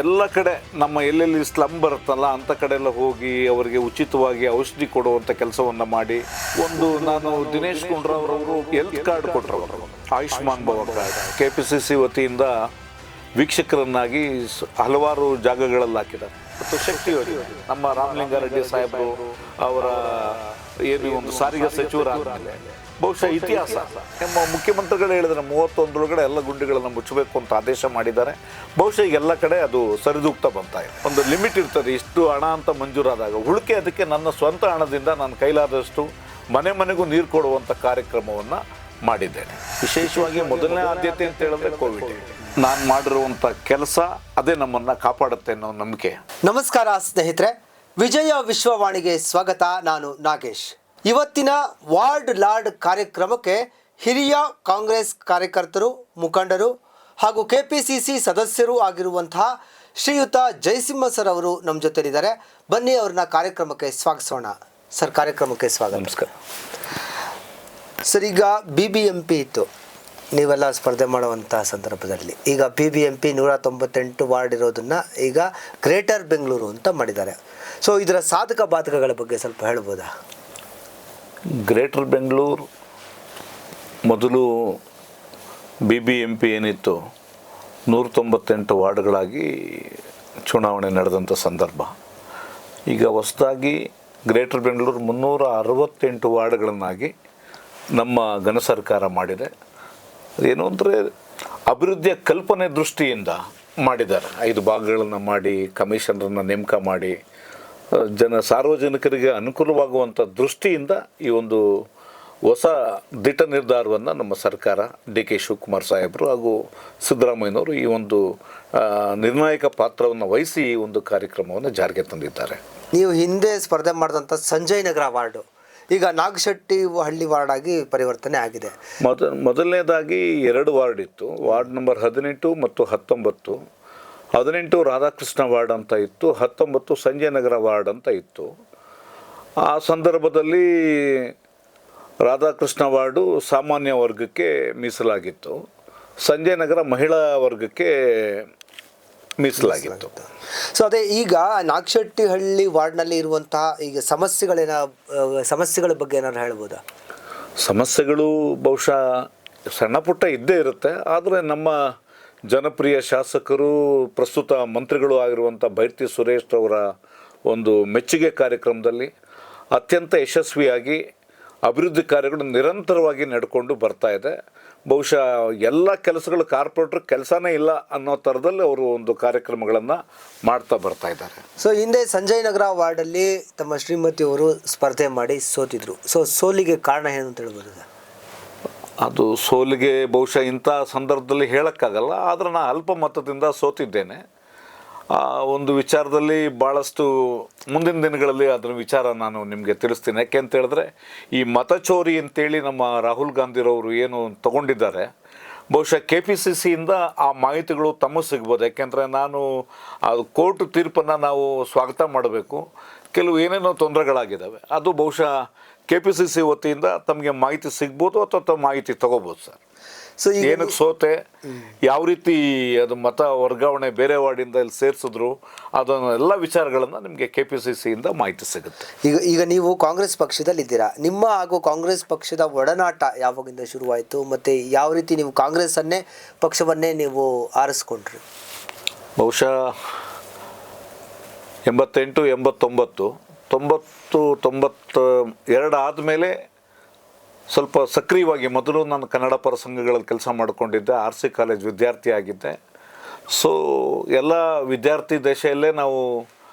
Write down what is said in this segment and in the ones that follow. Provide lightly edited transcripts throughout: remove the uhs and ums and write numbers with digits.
ಎಲ್ಲ ಕಡೆ ನಮ್ಮ ಎಲ್ಲೆಲ್ಲಿ ಸ್ಲಮ್ ಬರುತ್ತಲ್ಲ ಅಂಥ ಕಡೆ ಎಲ್ಲ ಹೋಗಿ ಅವರಿಗೆ ಉಚಿತವಾಗಿ ಔಷಧಿ ಕೊಡುವಂಥ ಕೆಲಸವನ್ನು ಮಾಡಿ ನಾನು ದಿನೇಶ್ ಗುಂಡೂರಾವ್ರವರು ಹೆಲ್ತ್ ಕಾರ್ಡ್ ಕೊಟ್ಟರು. ಆಯುಷ್ಮಾನ್ ಭವ ಕಾರ್ಡ್ KPCC ವತಿಯಿಂದ ವೀಕ್ಷಕರನ್ನಾಗಿ ಹಲವಾರು ಜಾಗಗಳಲ್ಲಿ ಹಾಕಿದ್ದಾರೆ. ಮತ್ತು ಶಕ್ತಿ ಯೋಜನೆ ನಮ್ಮ ರಾಮಲಿಂಗಾರೆಡ್ಡಿ ಸಾಹೇಬರು ಅವರ ಏನು ಒಂದು ಸಾರಿಗೆ ಸಚಿವರಾದಮೇಲೆ ಬಹುಶಃ ಇತಿಹಾಸ ನಮ್ಮ ಮುಖ್ಯಮಂತ್ರಿಗಳು ಹೇಳಿದರೆ 31ರೊಳಗಡೆ ಎಲ್ಲ ಗುಂಡಿಗಳನ್ನು ಮುಚ್ಚಬೇಕು ಅಂತ ಆದೇಶ ಮಾಡಿದ್ದಾರೆ. ಬಹುಶಃ ಎಲ್ಲ ಕಡೆ ಅದು ಸರಿದೂಗ್ತಾ ಬರ್ತಾ ಇದೆ. ಒಂದು ಲಿಮಿಟ್ ಇರ್ತದೆ, ಇಷ್ಟು ಹಣ ಅಂತ ಮಂಜೂರಾದಾಗ ಉಳಿಕೆ ಅದಕ್ಕೆ ನನ್ನ ಸ್ವಂತ ಹಣದಿಂದ ನಾನು ಕೈಲಾದಷ್ಟು ಮನೆ ಮನೆಗೂ ನೀರು ಕೊಡುವಂಥ ಕಾರ್ಯಕ್ರಮವನ್ನು ಮಾಡಿದ್ದೇನೆ. ವಿಶೇಷವಾಗಿ ಮೊದಲನೇ ಆದ್ಯತೆ ಅಂತ ಹೇಳಿದ್ರೆ ಕೋವಿಡ್. ನಾನು ಮಾಡಿರುವಂಥ ಕೆಲಸ ಅದೇ ನಮ್ಮನ್ನು ಕಾಪಾಡುತ್ತೆ ಅನ್ನೋ ನಂಬಿಕೆ. ನಮಸ್ಕಾರ ಸ್ನೇಹಿತರೆ, ವಿಜಯ ವಿಶ್ವವಾಣಿಗೆ ಸ್ವಾಗತ. ನಾನು ನಾಗೇಶ್. ಇವತ್ತಿನ ವಾರ್ಡ್ ಲಾರ್ಡ್ ಕಾರ್ಯಕ್ರಮಕ್ಕೆ ಹಿರಿಯ ಕಾಂಗ್ರೆಸ್ ಕಾರ್ಯಕರ್ತರು, ಮುಖಂಡರು ಹಾಗೂ KPCC ಸದಸ್ಯರು ಆಗಿರುವಂತಹ ಶ್ರೀಯುತ ಜಯಸಿಂಹ ಸರ್ ಅವರು ನಮ್ಮ ಜೊತೆಲಿದ್ದಾರೆ. ಬನ್ನಿ ಅವ್ರನ್ನ ಕಾರ್ಯಕ್ರಮಕ್ಕೆ ಸ್ವಾಗತಿಸೋಣ. ಸರ್, ಕಾರ್ಯಕ್ರಮಕ್ಕೆ ಸ್ವಾಗತ. ನಮಸ್ಕಾರ ಸರ್. ಈಗ BBMP ಇತ್ತು, ನೀವೆಲ್ಲ ಸ್ಪರ್ಧೆ ಮಾಡುವಂಥ ಸಂದರ್ಭದಲ್ಲಿ ಈಗ BBMP 198 ವಾರ್ಡ್ ಇರೋದನ್ನು ಈಗ ಗ್ರೇಟರ್ ಬೆಂಗಳೂರು ಅಂತ ಮಾಡಿದ್ದಾರೆ. ಸೊ ಇದರ ಸಾಧಕ ಬಾಧಕಗಳ ಬಗ್ಗೆ ಸ್ವಲ್ಪ ಹೇಳ್ಬೋದಾ? ಗ್ರೇಟರ್ ಬೆಂಗಳೂರು ಮೊದಲು BBMP ಏನಿತ್ತು 198 ವಾರ್ಡ್ಗಳಾಗಿ ಚುನಾವಣೆ ನಡೆದಂಥ ಸಂದರ್ಭ. ಈಗ ಹೊಸದಾಗಿ ಗ್ರೇಟರ್ ಬೆಂಗಳೂರು 368 ವಾರ್ಡ್ಗಳನ್ನಾಗಿ ನಮ್ಮ ಘನ ಸರ್ಕಾರ ಮಾಡಿದೆ. ಏನು ಅಂದರೆ ಅಭಿವೃದ್ಧಿಯ ಕಲ್ಪನೆ ದೃಷ್ಟಿಯಿಂದ ಮಾಡಿದ್ದಾರೆ. 5 ಭಾಗಗಳನ್ನು ಮಾಡಿ ಕಮಿಷನರನ್ನು ನೇಮಕ ಮಾಡಿ ಸಾರ್ವಜನಿಕರಿಗೆ ಅನುಕೂಲವಾಗುವಂಥ ದೃಷ್ಟಿಯಿಂದ ಈ ಒಂದು ಹೊಸ ದಿಟ್ಟ ನಿರ್ಧಾರವನ್ನು ನಮ್ಮ ಸರ್ಕಾರ DK ಶಿವಕುಮಾರ್ ಸಾಹೇಬರು ಹಾಗೂ ಸಿದ್ದರಾಮಯ್ಯನವರು ಈ ಒಂದು ನಿರ್ಣಾಯಕ ಪಾತ್ರವನ್ನು ವಹಿಸಿ ಈ ಒಂದು ಕಾರ್ಯಕ್ರಮವನ್ನು ಜಾರಿಗೆ ತಂದಿದ್ದಾರೆ. ನೀವು ಹಿಂದೆ ಸ್ಪರ್ಧೆ ಮಾಡಿದಂಥ ಸಂಜಯ್ ನಗರ ವಾರ್ಡು ಈಗ ನಾಗಶೆಟ್ಟಿ ಹಳ್ಳಿ ವಾರ್ಡ್ ಆಗಿ ಪರಿವರ್ತನೆ ಆಗಿದೆ. ಮೊದಲನೇದಾಗಿ 2 ವಾರ್ಡ್ ಇತ್ತು. ವಾರ್ಡ್ ನಂಬರ್ 18 ಮತ್ತು 19. 18 ರಾಧಾಕೃಷ್ಣ ವಾರ್ಡ್ ಅಂತ ಇತ್ತು, 19 ಸಂಜಯ್ ನಗರ ವಾರ್ಡ್ ಅಂತ ಇತ್ತು. ಆ ಸಂದರ್ಭದಲ್ಲಿ ರಾಧಾಕೃಷ್ಣ ವಾರ್ಡು ಸಾಮಾನ್ಯ ವರ್ಗಕ್ಕೆ ಮೀಸಲಾಗಿತ್ತು, ಸಂಜಯ್ ನಗರ ಮಹಿಳಾ ವರ್ಗಕ್ಕೆ ಮೀಸಲಾಗಿತ್ತು. ಸೊ ಅದೇ ಈಗ ನಾಗಶೆಟ್ಟಿಹಳ್ಳಿ ವಾರ್ಡ್ನಲ್ಲಿ ಇರುವಂತಹ ಈಗ ಸಮಸ್ಯೆಗಳ ಬಗ್ಗೆ ಏನಾದ್ರು ಹೇಳ್ಬೋದಾ? ಸಮಸ್ಯೆಗಳು ಬಹುಶಃ ಸಣ್ಣ ಪುಟ್ಟ ಇದ್ದೇ ಇರುತ್ತೆ. ಆದರೆ ನಮ್ಮ ಜನಪ್ರಿಯ ಶಾಸಕರು, ಪ್ರಸ್ತುತ ಮಂತ್ರಿಗಳು ಆಗಿರುವಂಥ ಬೈರತಿ ಸುರೇಶ್ ಅವರ ಒಂದು ಮೆಚ್ಚುಗೆ ಕಾರ್ಯಕ್ರಮದಲ್ಲಿ ಅತ್ಯಂತ ಯಶಸ್ವಿಯಾಗಿ ಅಭಿವೃದ್ಧಿ ಕಾರ್ಯಗಳು ನಿರಂತರವಾಗಿ ನಡ್ಕೊಂಡು ಬರ್ತಾ ಇದೆ. ಬಹುಶಃ ಎಲ್ಲ ಕೆಲಸಗಳು ಕಾರ್ಪೊರೇಟ್ರ್ ಕೆಲಸನೇ ಇಲ್ಲ ಅನ್ನೋ ಥರದಲ್ಲಿ ಅವರು ಒಂದು ಕಾರ್ಯಕ್ರಮಗಳನ್ನು ಮಾಡ್ತಾ ಬರ್ತಾ ಇದ್ದಾರೆ. ಸೊ ಹಿಂದೆ ಸಂಜಯ್ ನಗರ ವಾರ್ಡಲ್ಲಿ ತಮ್ಮ ಶ್ರೀಮತಿಯವರು ಸ್ಪರ್ಧೆ ಮಾಡಿ ಸೋತಿದ್ರು. ಸೊ ಸೋಲಿಗೆ ಕಾರಣ ಏನು ಅಂತ ಹೇಳ್ಬೋದು? ಅದು ಸೋಲಿಗೆ ಬಹುಶಃ ಇಂಥ ಸಂದರ್ಭದಲ್ಲಿ ಹೇಳೋಕ್ಕಾಗಲ್ಲ. ಆದರೆ ನಾನು ಅಲ್ಪ ಮತದಿಂದ ಸೋತಿದ್ದೇನೆ. ಒಂದು ವಿಚಾರದಲ್ಲಿ ಭಾಳಷ್ಟು ಮುಂದಿನ ದಿನಗಳಲ್ಲಿ ಅದರ ವಿಚಾರ ನಾನು ನಿಮಗೆ ತಿಳಿಸ್ತೀನಿ. ಯಾಕೆ ಅಂತ ಹೇಳಿದ್ರೆ ಈ ಮತಚೋರಿ ಅಂತೇಳಿ ನಮ್ಮ ರಾಹುಲ್ ಗಾಂಧಿರವರು ಏನು ತಗೊಂಡಿದ್ದಾರೆ, ಬಹುಶಃ KPCCಯಿಂದ ಆ ಮಾಹಿತಿಗಳು ತಮಗೆ ಸಿಗ್ಬೋದು. ಯಾಕೆಂದರೆ ನಾನು ಅದು ಕೋರ್ಟ್ ತೀರ್ಪನ್ನು ನಾವು ಸ್ವಾಗತ ಮಾಡಬೇಕು. ಕೆಲವು ಏನೇನೋ ತೊಂದರೆಗಳಾಗಿದ್ದಾವೆ, ಅದು ಬಹುಶಃ KPCC ವತಿಯಿಂದ ತಮಗೆ ಮಾಹಿತಿ ಸಿಗ್ಬೋದು ಅಥವಾ ಮಾಹಿತಿ ತಗೋಬೋದು. ಸರ್, ಸೊ ಏನಕ್ಕೆ ಸೋತೆ, ಯಾವ ರೀತಿ ಅದು ಮತ ವರ್ಗಾವಣೆ ಬೇರೆ ವಾರ್ಡಿಂದ ಇಲ್ಲಿ ಸೇರಿಸಿದ್ರು, ಅದನ್ನು ಎಲ್ಲ ವಿಚಾರಗಳನ್ನು ನಿಮಗೆ KPCCಯಿಂದ ಮಾಹಿತಿ ಸಿಗುತ್ತೆ. ಈಗ ನೀವು ಕಾಂಗ್ರೆಸ್ ಪಕ್ಷದಲ್ಲಿದ್ದೀರಾ. ನಿಮ್ಮ ಹಾಗೂ ಕಾಂಗ್ರೆಸ್ ಪಕ್ಷದ ಒಡನಾಟ ಯಾವಾಗಿಂದ ಶುರುವಾಯಿತು ಮತ್ತು ಯಾವ ರೀತಿ ನೀವು ಪಕ್ಷವನ್ನೇ ನೀವು ಆರಿಸ್ಕೊಂಡ್ರಿ? ಬಹುಶಃ 88, 89, 92 ಆದಮೇಲೆ ಸ್ವಲ್ಪ ಸಕ್ರಿಯವಾಗಿ, ಮೊದಲು ನಾನು ಕನ್ನಡ ಪರ ಸಂಘಗಳಲ್ಲಿ ಕೆಲಸ ಮಾಡಿಕೊಂಡಿದ್ದೆ, RC ಕಾಲೇಜ್ ವಿದ್ಯಾರ್ಥಿ ಆಗಿದ್ದೆ. ಸೊ ಎಲ್ಲ ವಿದ್ಯಾರ್ಥಿ ದಶೆಯಲ್ಲೇ ನಾವು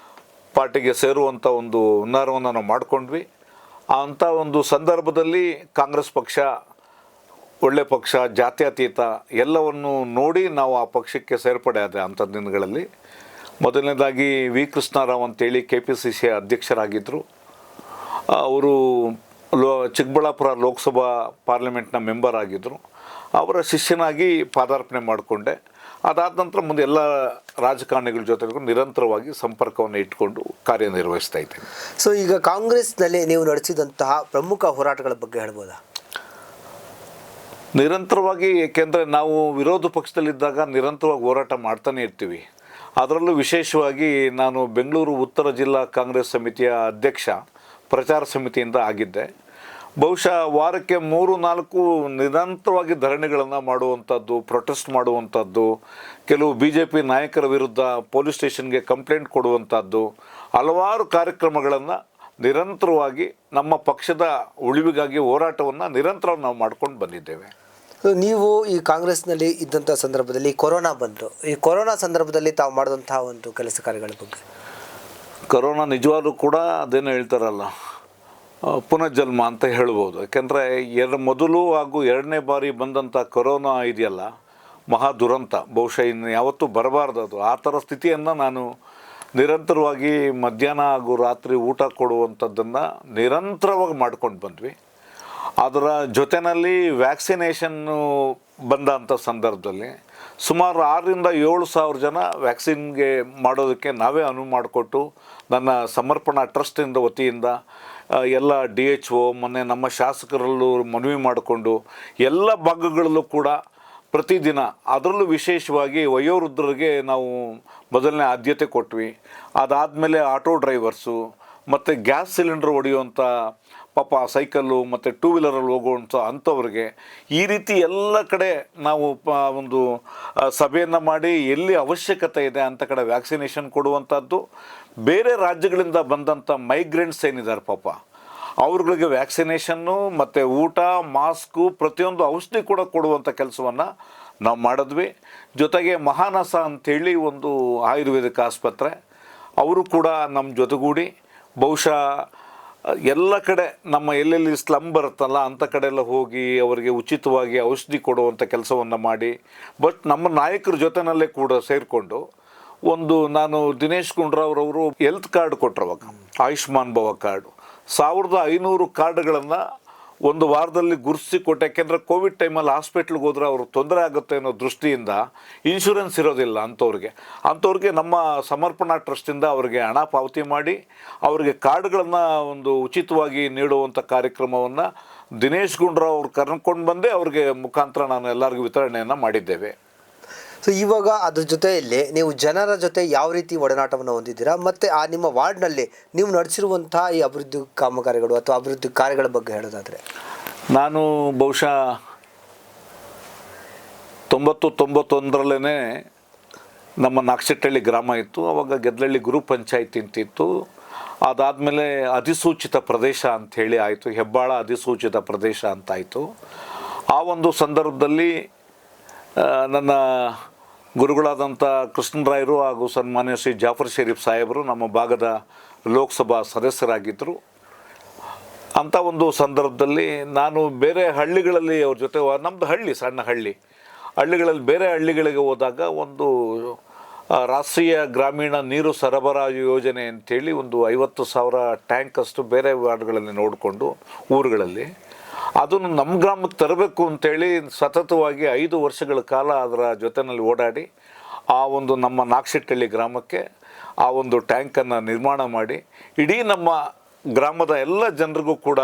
ಪಾರ್ಟಿಗೆ ಸೇರುವಂಥ ಒಂದು ಹುನ್ನಾರವನ್ನು ನಾವು ಮಾಡಿಕೊಂಡ್ವಿ. ಅಂಥ ಒಂದು ಸಂದರ್ಭದಲ್ಲಿ ಕಾಂಗ್ರೆಸ್ ಪಕ್ಷ ಒಳ್ಳೆ ಪಕ್ಷ, ಜಾತ್ಯತೀತ ಎಲ್ಲವನ್ನು ನೋಡಿ ನಾವು ಆ ಪಕ್ಷಕ್ಕೆ ಸೇರ್ಪಡೆ ಆದ ಅಂಥ ದಿನಗಳಲ್ಲಿ. ಮೊದಲನೇದಾಗಿ V ಕೃಷ್ಣರಾವ್ ಅಂತೇಳಿ KPCC ಅಧ್ಯಕ್ಷರಾಗಿದ್ದರು. ಅವರು ಚಿಕ್ಕಬಳ್ಳಾಪುರ ಲೋಕಸಭಾ ಪಾರ್ಲಿಮೆಂಟ್ನ ಮೆಂಬರ್ ಆಗಿದ್ದರು. ಅವರ ಶಿಷ್ಯನಾಗಿ ಪಾದಾರ್ಪಣೆ ಮಾಡಿಕೊಂಡೆ. ಅದಾದ ನಂತರ ಮುಂದೆ ಎಲ್ಲ ರಾಜಕಾರಣಿಗಳ ಜೊತೆಗೂ ನಿರಂತರವಾಗಿ ಸಂಪರ್ಕವನ್ನು ಇಟ್ಕೊಂಡು ಕಾರ್ಯನಿರ್ವಹಿಸ್ತಾ ಇದ್ದೀನಿ. ಸೊ ಈಗ ಕಾಂಗ್ರೆಸ್ನಲ್ಲಿ ನೀವು ನಡೆಸಿದಂತಹ ಪ್ರಮುಖ ಹೋರಾಟಗಳ ಬಗ್ಗೆ ಹೇಳ್ಬೋದಾ? ನಿರಂತರವಾಗಿ, ಏಕೆಂದರೆ ನಾವು ವಿರೋಧ ಪಕ್ಷದಲ್ಲಿದ್ದಾಗ ನಿರಂತರವಾಗಿ ಹೋರಾಟ ಮಾಡ್ತಾನೆ ಇರ್ತೀವಿ. ಅದರಲ್ಲೂ ವಿಶೇಷವಾಗಿ ನಾನು ಬೆಂಗಳೂರು ಉತ್ತರ ಜಿಲ್ಲಾ ಕಾಂಗ್ರೆಸ್ ಸಮಿತಿಯ ಅಧ್ಯಕ್ಷ ಪ್ರಚಾರ ಸಮಿತಿಯಿಂದ ಆಗಿದ್ದೆ. ಬಹುಶಃ ವಾರಕ್ಕೆ 3-4 ನಿರಂತರವಾಗಿ ಧರಣಿಗಳನ್ನು ಮಾಡುವಂಥದ್ದು, ಪ್ರೊಟೆಸ್ಟ್ ಮಾಡುವಂಥದ್ದು, ಕೆಲವು BJP ನಾಯಕರ ವಿರುದ್ಧ ಪೊಲೀಸ್ ಸ್ಟೇಷನ್ಗೆ ಕಂಪ್ಲೇಂಟ್ ಕೊಡುವಂಥದ್ದು, ಹಲವಾರು ಕಾರ್ಯಕ್ರಮಗಳನ್ನು ನಿರಂತರವಾಗಿ ನಮ್ಮ ಪಕ್ಷದ ಉಳಿವಿಗಾಗಿ ಹೋರಾಟವನ್ನು ನಿರಂತರ ನಾವು ಮಾಡ್ಕೊಂಡು ಬಂದಿದ್ದೇವೆ. ನೀವು ಈ ಕಾಂಗ್ರೆಸ್ನಲ್ಲಿ ಇದ್ದಂಥ ಸಂದರ್ಭದಲ್ಲಿ ಕೊರೋನಾ ಬಂತು. ಈ ಕೊರೋನಾ ಸಂದರ್ಭದಲ್ಲಿ ತಾವು ಮಾಡಿದಂತಹ ಒಂದು ಕೆಲಸ ಕಾರ್ಯಗಳ ಬಗ್ಗೆ. ಕೊರೋನಾ ನಿಜವಾಗ್ಲೂ ಕೂಡ ಅದೇನು ಹೇಳ್ತಾರಲ್ಲ, ಪುನರ್ಜನ್ಮ ಅಂತ ಹೇಳ್ಬೋದು. ಯಾಕೆಂದರೆ ಮೊದಲು ಹಾಗೂ ಎರಡನೇ ಬಾರಿ ಬಂದಂಥ ಕೊರೋನಾ ಇದೆಯಲ್ಲ, ಮಹಾ ದುರಂತ. ಬಹುಶಃ ಇನ್ನು ಯಾವತ್ತೂ ಬರಬಾರ್ದು ಅದು. ಆ ಥರ ಸ್ಥಿತಿಯನ್ನು ನಾನು ನಿರಂತರವಾಗಿ ಮಧ್ಯಾಹ್ನ ಹಾಗೂ ರಾತ್ರಿ ಊಟ ಕೊಡುವಂಥದ್ದನ್ನು ನಿರಂತರವಾಗಿ ಮಾಡ್ಕೊಂಡು ಬಂದ್ವಿ. ಅದರ ಜೊತೆಯಲ್ಲಿ ವ್ಯಾಕ್ಸಿನೇಷನ್ನು ಬಂದಂಥ ಸಂದರ್ಭದಲ್ಲಿ ಸುಮಾರು 6,000-7,000 ಜನ ವ್ಯಾಕ್ಸಿನ್ಗೆ ಮಾಡೋದಕ್ಕೆ ನಾವೇ ಅನುವು ಮಾಡಿಕೊಟ್ಟು, ನನ್ನ ಸಮರ್ಪಣಾ ಟ್ರಸ್ಟಿಂದ ವತಿಯಿಂದ ಎಲ್ಲ DHO ಮೊನ್ನೆ ನಮ್ಮ ಶಾಸಕರಲ್ಲೂ ಮನವಿ ಮಾಡಿಕೊಂಡು ಎಲ್ಲ ಭಾಗಗಳಲ್ಲೂ ಕೂಡ ಪ್ರತಿದಿನ, ಅದರಲ್ಲೂ ವಿಶೇಷವಾಗಿ ವಯೋವೃದ್ಧರಿಗೆ ನಾವು ಮೊದಲನೇ ಆದ್ಯತೆ ಕೊಟ್ವಿ. ಅದಾದಮೇಲೆ ಆಟೋ ಡ್ರೈವರ್ಸು ಮತ್ತು ಗ್ಯಾಸ್ ಸಿಲಿಂಡರ್ ಹೊಡೆಯುವಂಥ ಪಾಪ ಸೈಕಲ್ಲು ಮತ್ತು 2 ವೀಲರಲ್ಲಿ ಹೋಗುವಂಥ ಅಂಥವ್ರಿಗೆ ಈ ರೀತಿ ಎಲ್ಲ ಕಡೆ ನಾವು ಒಂದು ಸಭೆಯನ್ನು ಮಾಡಿ ಎಲ್ಲಿ ಅವಶ್ಯಕತೆ ಇದೆ ಅಂಥ ಕಡೆ ವ್ಯಾಕ್ಸಿನೇಷನ್ ಕೊಡುವಂಥದ್ದು. ಬೇರೆ ರಾಜ್ಯಗಳಿಂದ ಬಂದಂಥ ಮೈಗ್ರೆಂಟ್ಸ್ ಏನಿದ್ದಾರೆ ಪಾಪ, ಅವ್ರುಗಳಿಗೆ ವ್ಯಾಕ್ಸಿನೇಷನ್ನು ಮತ್ತು ಊಟ, ಮಾಸ್ಕು, ಪ್ರತಿಯೊಂದು ಔಷಧಿ ಕೂಡ ಕೊಡುವಂಥ ಕೆಲಸವನ್ನು ನಾವು ಮಾಡಿದ್ವಿ. ಜೊತೆಗೆ ಮಹಾನಸ ಅಂಥೇಳಿ ಒಂದು ಆಯುರ್ವೇದಿಕ್ ಆಸ್ಪತ್ರೆ, ಅವರು ಕೂಡ ನಮ್ಮ ಜೊತೆಗೂಡಿ ಬಹುಶಃ ಎಲ್ಲ ಕಡೆ ನಮ್ಮ ಎಲ್ಲೆಲ್ಲಿ ಸ್ಲಮ್ ಬರುತ್ತಲ್ಲ ಅಂಥ ಕಡೆ ಎಲ್ಲ ಹೋಗಿ ಅವರಿಗೆ ಉಚಿತವಾಗಿ ಔಷಧಿ ಕೊಡುವಂಥ ಕೆಲಸವನ್ನು ಮಾಡಿ, ಬಟ್ ನಮ್ಮ ನಾಯಕರ ಜೊತೆಯಲ್ಲೇ ಕೂಡ ಸೇರಿಕೊಂಡು ನಾನು ದಿನೇಶ್ ಗುಂಡೂರಾವ್ ಅವರು ಹೆಲ್ತ್ ಕಾರ್ಡ್ ಕೊಟ್ಟರವಾಗ, ಆಯುಷ್ಮಾನ್ ಭವ ಕಾರ್ಡು 1,500 ಕಾರ್ಡ್ಗಳನ್ನು ಒಂದು ವಾರದಲ್ಲಿ ಗುರುತಿಸಿ ಕೊಟ್ಟೆ. ಯಾಕೆಂದರೆ ಕೋವಿಡ್ ಟೈಮಲ್ಲಿ ಹಾಸ್ಪಿಟ್ಲಿಗೆ ಹೋದ್ರೆ ಅವರು ತೊಂದರೆ ಆಗುತ್ತೆ ಅನ್ನೋ ದೃಷ್ಟಿಯಿಂದ ಇನ್ಶೂರೆನ್ಸ್ ಇರೋದಿಲ್ಲ ಅಂಥವ್ರಿಗೆ ನಮ್ಮ ಸಮರ್ಪಣಾ ಟ್ರಸ್ಟಿಂದ ಅವರಿಗೆ ಹಣ ಪಾವತಿ ಮಾಡಿ ಅವರಿಗೆ ಕಾರ್ಡ್ಗಳನ್ನು ಒಂದು ಉಚಿತವಾಗಿ ನೀಡುವಂಥ ಕಾರ್ಯಕ್ರಮವನ್ನು ದಿನೇಶ್ ಗುಂಡೂರಾವ್ ಅವ್ರು ಕರ್ಕೊಂಡು ಬಂದೇ ಅವ್ರಿಗೆ ಮುಖಾಂತರ ನಾನು ಎಲ್ಲರಿಗೂ ವಿತರಣೆಯನ್ನು ಮಾಡಿದ್ದೇವೆ. ಸೊ ಇವಾಗ ಅದ್ರ ಜೊತೆಯಲ್ಲಿ ನೀವು ಜನರ ಜೊತೆ ಯಾವ ರೀತಿ ಒಡನಾಟವನ್ನು ಹೊಂದಿದ್ದೀರಾ, ಮತ್ತು ಆ ನಿಮ್ಮ ವಾರ್ಡ್ನಲ್ಲಿ ನೀವು ನಡೆಸಿರುವಂಥ ಈ ಅಭಿವೃದ್ಧಿ ಕಾಮಗಾರಿಗಳು ಅಥವಾ ಅಭಿವೃದ್ಧಿ ಕಾರ್ಯಗಳ ಬಗ್ಗೆ ಹೇಳೋದಾದರೆ? ನಾನು ಬಹುಶಃ 90-91ರಲ್ಲೇ ನಮ್ಮ ನಾಗಶೆಟ್ಟಹಳ್ಳಿ ಗ್ರಾಮ ಇತ್ತು. ಆವಾಗ ಗೆದ್ದಲಹಳ್ಳಿ ಗ್ರೂಪ್ ಪಂಚಾಯತಿ ಅಂತಿತ್ತು. ಅದಾದಮೇಲೆ ಅಧಿಸೂಚಿತ ಪ್ರದೇಶ ಅಂಥೇಳಿ ಆಯಿತು, ಹೆಬ್ಬಾಳ ಅಧಿಸೂಚಿತ ಪ್ರದೇಶ ಅಂತಾಯಿತು. ಆ ಒಂದು ಸಂದರ್ಭದಲ್ಲಿ ನನ್ನ ಗುರುಗಳಾದಂಥ ಕೃಷ್ಣರಾಯರು ಹಾಗೂ ಸನ್ಮಾನ್ಯ ಶ್ರೀ ಜಾಫರ್ ಶರೀಫ್ ಸಾಹೇಬರು ನಮ್ಮ ಭಾಗದ ಲೋಕಸಭಾ ಸದಸ್ಯರಾಗಿದ್ದರು. ಅಂಥ ಒಂದು ಸಂದರ್ಭದಲ್ಲಿ ನಾನು ಬೇರೆ ಹಳ್ಳಿಗಳಲ್ಲಿ ಅವ್ರ ಜೊತೆ, ನಮ್ಮದು ಹಳ್ಳಿ ಸಣ್ಣ ಹಳ್ಳಿಗಳಲ್ಲಿ ಬೇರೆ ಹಳ್ಳಿಗಳಿಗೆ ಹೋದಾಗ ಒಂದು ರಾಷ್ಟ್ರೀಯ ಗ್ರಾಮೀಣ ನೀರು ಸರಬರಾಜು ಯೋಜನೆ ಅಂಥೇಳಿ ಒಂದು 50,000 ಟ್ಯಾಂಕ್ ಅಷ್ಟು ಬೇರೆ ವಾರ್ಡ್ಗಳಲ್ಲಿ ನೋಡಿಕೊಂಡು ಊರುಗಳಲ್ಲಿ ಅದನ್ನು ನಮ್ಮ ಗ್ರಾಮಕ್ಕೆ ತರಬೇಕು ಅಂತೇಳಿ ಸತತವಾಗಿ 5 ವರ್ಷಗಳ ಕಾಲ ಅದರ ಜೊತೆಯಲ್ಲಿ ಓಡಾಡಿ ಆ ಒಂದು ನಮ್ಮ ನಾಗಶೆಟ್ಟಹಳ್ಳಿ ಗ್ರಾಮಕ್ಕೆ ಆ ಒಂದು ಟ್ಯಾಂಕನ್ನು ನಿರ್ಮಾಣ ಮಾಡಿ ಇಡೀ ನಮ್ಮ ಗ್ರಾಮದ ಎಲ್ಲ ಜನರಿಗೂ ಕೂಡ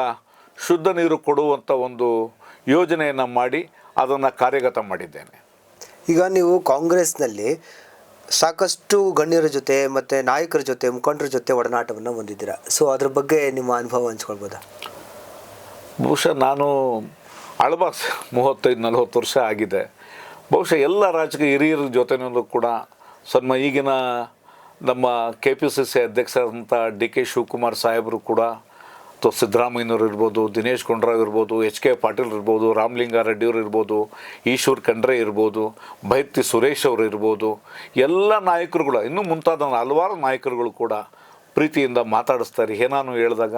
ಶುದ್ಧ ನೀರು ಕೊಡುವಂಥ ಒಂದು ಯೋಜನೆಯನ್ನು ಮಾಡಿ ಅದನ್ನು ಕಾರ್ಯಗತ ಮಾಡಿದ್ದೇನೆ. ಈಗ ನೀವು ಕಾಂಗ್ರೆಸ್ನಲ್ಲಿ ಸಾಕಷ್ಟು ಗಣ್ಯರ ಜೊತೆ ಮತ್ತು ನಾಯಕರ ಜೊತೆ, ಮುಖಂಡರ ಜೊತೆ ಒಡನಾಟವನ್ನು ಹೊಂದಿದ್ದೀರಾ. ಸೊ ಅದ್ರ ಬಗ್ಗೆ ನಿಮ್ಮ ಅನುಭವ ಹಂಚ್ಕೊಳ್ಬೋದಾ? ಬಹುಶಃ ನಾನು ಅಳಬಾಸ್ 35-40 ವರ್ಷ ಆಗಿದೆ. ಬಹುಶಃ ಎಲ್ಲ ರಾಜಕೀಯ ಹಿರಿಯರ ಜೊತೆಯಲ್ಲೂ ಕೂಡ ಈಗಿನ ನಮ್ಮ KPCC ಅಧ್ಯಕ್ಷರಾದಂಥ DK ಶಿವಕುಮಾರ್ ಸಾಹೇಬರು ಕೂಡ, ಅಥವಾ ಸಿದ್ದರಾಮಯ್ಯನವ್ರು ಇರ್ಬೋದು, ದಿನೇಶ್ ಗುಂಡೂರಾವ್ ಇರ್ಬೋದು, HK ಪಾಟೀಲ್ ಇರ್ಬೋದು, ರಾಮಲಿಂಗಾರೆಡ್ಡಿಯವರು ಇರ್ಬೋದು, ಈಶ್ವರ್ ಖಂಡ್ರೆ ಇರ್ಬೋದು, ಬೈರತಿ ಸುರೇಶ್ ಅವರು ಇರ್ಬೋದು, ಎಲ್ಲ ನಾಯಕರುಗಳು ಇನ್ನೂ ಮುಂತಾದ ಹಲವಾರು ನಾಯಕರುಗಳು ಕೂಡ ಪ್ರೀತಿಯಿಂದ ಮಾತಾಡಿಸ್ತಾರೆ. ಏನಾನು ಹೇಳಿದಾಗ,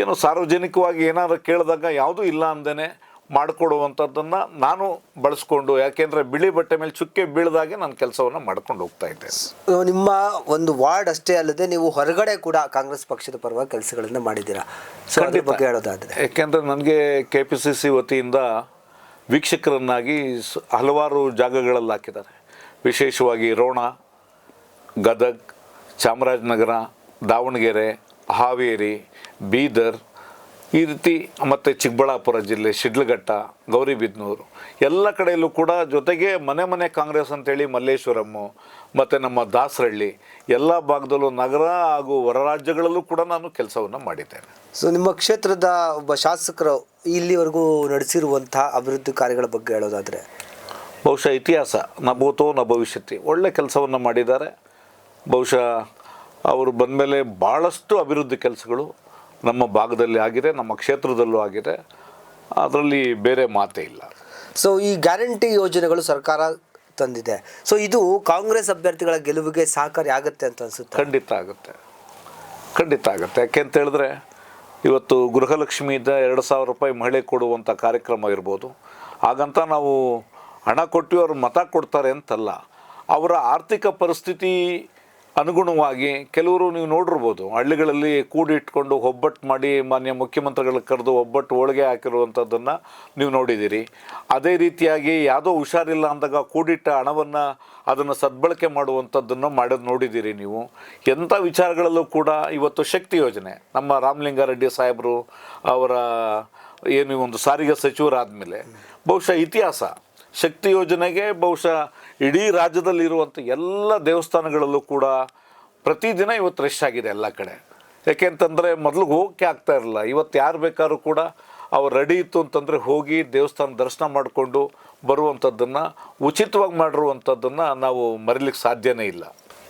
ಏನು ಸಾರ್ವಜನಿಕವಾಗಿ ಏನಾದ್ರು ಕೇಳಿದಾಗ ಯಾವುದೂ ಇಲ್ಲ ಅಂದೇ ಮಾಡಿಕೊಡುವಂಥದ್ದನ್ನು ನಾನು ಬಳಸ್ಕೊಂಡು, ಯಾಕೆಂದರೆ ಬಿಳಿ ಬಟ್ಟೆ ಮೇಲೆ ಚುಕ್ಕೆ ಬೀಳ್ದಾಗೆ ನಾನು ಕೆಲಸವನ್ನು ಮಾಡ್ಕೊಂಡು ಹೋಗ್ತಾ ಇದ್ದೆ. ನಿಮ್ಮ ಒಂದು ವಾರ್ಡ್ ಅಷ್ಟೇ ಅಲ್ಲದೆ ನೀವು ಹೊರಗಡೆ ಕೂಡ ಕಾಂಗ್ರೆಸ್ ಪಕ್ಷದ ಪರವಾಗಿ ಕೆಲಸಗಳನ್ನು ಮಾಡಿದ್ದೀರಾ. ಸೊ ಅದ್ರ ಬಗ್ಗೆ ಹೇಳೋದಾದರೆ? ಯಾಕೆಂದರೆ ನನಗೆ KPCC ವತಿಯಿಂದ ವೀಕ್ಷಕರನ್ನಾಗಿ ಹಲವಾರು ಜಾಗಗಳಲ್ಲಿ ಹಾಕಿದ್ದಾರೆ. ವಿಶೇಷವಾಗಿ ರೋಣ, ಗದಗ್, ಚಾಮರಾಜನಗರ, ದಾವಣಗೆರೆ, ಹಾವೇರಿ, ಬೀದರ್, ಈ ರೀತಿ ಮತ್ತು ಚಿಕ್ಕಬಳ್ಳಾಪುರ ಜಿಲ್ಲೆ ಶಿಡ್ಲಘಟ್ಟ, ಗೌರಿಬಿದನೂರು ಎಲ್ಲ ಕಡೆಯಲ್ಲೂ ಕೂಡ, ಜೊತೆಗೆ ಮನೆ ಮನೆ ಕಾಂಗ್ರೆಸ್ ಅಂತೇಳಿ ಮಲ್ಲೇಶ್ವರಮ್ಮು ಮತ್ತು ನಮ್ಮ ದಾಸರಹಳ್ಳಿ ಎಲ್ಲ ಭಾಗದಲ್ಲೂ ನಗರ ಹಾಗೂ ಹೊರ ರಾಜ್ಯಗಳಲ್ಲೂ ಕೂಡ ನಾನು ಕೆಲಸವನ್ನು ಮಾಡಿದ್ದೇನೆ. ಸೊ ನಿಮ್ಮ ಕ್ಷೇತ್ರದ ಒಬ್ಬ ಶಾಸಕರು ಇಲ್ಲಿವರೆಗೂ ನಡೆಸಿರುವಂಥ ಅಭಿವೃದ್ಧಿ ಕಾರ್ಯಗಳ ಬಗ್ಗೆ ಹೇಳೋದಾದರೆ? ಬಹುಶಃ ಇತಿಹಾಸ ನ ಭೂತೋ ನ ಭವಿಷ್ಯತಿ, ಒಳ್ಳೆ ಕೆಲಸವನ್ನು ಮಾಡಿದ್ದಾರೆ. ಬಹುಶಃ ಅವರು ಬಂದಮೇಲೆ ಭಾಳಷ್ಟು ಅಭಿವೃದ್ಧಿ ಕೆಲಸಗಳು ನಮ್ಮ ಭಾಗದಲ್ಲಿ ಆಗಿದೆ, ನಮ್ಮ ಕ್ಷೇತ್ರದಲ್ಲೂ ಆಗಿದೆ. ಅದರಲ್ಲಿ ಬೇರೆ ಮಾತೇ ಇಲ್ಲ. ಸೊ ಈ ಗ್ಯಾರಂಟಿ ಯೋಜನೆಗಳು ಸರ್ಕಾರ ತಂದಿದೆ. ಸೊ ಇದು ಕಾಂಗ್ರೆಸ್ ಅಭ್ಯರ್ಥಿಗಳ ಗೆಲುವಿಗೆ ಸಹಕಾರಿ ಆಗುತ್ತೆ ಅಂತ ಅನಿಸುತ್ತೆ? ಖಂಡಿತ ಆಗುತ್ತೆ, ಖಂಡಿತ ಆಗುತ್ತೆ. ಯಾಕೆ ಅಂತ ಹೇಳಿದ್ರೆ ಇವತ್ತು ಗೃಹಲಕ್ಷ್ಮಿಯಿಂದ 2,000 ರೂಪಾಯಿ ಮಹಿಳೆ ಕೊಡುವಂಥ ಕಾರ್ಯಕ್ರಮ ಇರ್ಬೋದು. ಹಾಗಂತ ನಾವು ಹಣ ಕೊಟ್ಟು ಅವ್ರು ಮತ ಕೊಡ್ತಾರೆ ಅಂತಲ್ಲ, ಅವರ ಆರ್ಥಿಕ ಪರಿಸ್ಥಿತಿ ಅನುಗುಣವಾಗಿ ಕೆಲವರು ನೀವು ನೋಡಿರ್ಬೋದು, ಹಳ್ಳಿಗಳಲ್ಲಿ ಕೂಡಿಟ್ಕೊಂಡು ಒಬ್ಬಟ್ಟು ಮಾಡಿ ಮಾನ್ಯ ಮುಖ್ಯಮಂತ್ರಿಗಳಿಗೆ ಕರೆದು ಒಬ್ಬಟ್ಟು ಹೋಳಿಗೆ ಹಾಕಿರುವಂಥದ್ದನ್ನು ನೀವು ನೋಡಿದ್ದೀರಿ. ಅದೇ ರೀತಿಯಾಗಿ ಯಾವುದೋ ಹುಷಾರಿಲ್ಲ ಅಂದಾಗ ಕೂಡಿಟ್ಟ ಹಣವನ್ನು ಅದನ್ನು ಸದ್ಬಳಕೆ ಮಾಡುವಂಥದ್ದನ್ನು ಮಾಡೋದು ನೋಡಿದ್ದೀರಿ ನೀವು. ಎಂಥ ವಿಚಾರಗಳಲ್ಲೂ ಕೂಡ ಇವತ್ತು ಶಕ್ತಿ ಯೋಜನೆ, ನಮ್ಮ ರಾಮಲಿಂಗಾರೆಡ್ಡಿ ಸಾಹೇಬರು ಅವರ ಏನು ಒಂದು ಸಾರಿಗೆ ಸಚಿವರಾದಮೇಲೆ ಬಹುಶಃ ಇತಿಹಾಸ ಶಕ್ತಿ ಯೋಜನೆಗೆ ಬಹುಶಃ ಇಡೀ ರಾಜ್ಯದಲ್ಲಿರುವಂಥ ಎಲ್ಲ ದೇವಸ್ಥಾನಗಳಲ್ಲೂ ಕೂಡ ಪ್ರತಿದಿನ ಇವತ್ತು ರಶ್ ಆಗಿದೆ ಎಲ್ಲ ಕಡೆ. ಯಾಕೆಂತಂದರೆ ಮೊದಲು ಹೋಗೋಕ್ಕೆ ಆಗ್ತಾ ಇರಲಿಲ್ಲ. ಇವತ್ತು ಯಾರು ಬೇಕಾದ್ರೂ ಕೂಡ ಅವ್ರು ರೆಡಿ ಇತ್ತು ಅಂತಂದರೆ ಹೋಗಿ ದೇವಸ್ಥಾನ ದರ್ಶನ ಮಾಡಿಕೊಂಡು ಬರುವಂಥದ್ದನ್ನು, ಉಚಿತವಾಗಿ ಮಾಡಿರುವಂಥದ್ದನ್ನು ನಾವು ಮರಿಲಿಕ್ಕೆ ಸಾಧ್ಯನೇ ಇಲ್ಲ.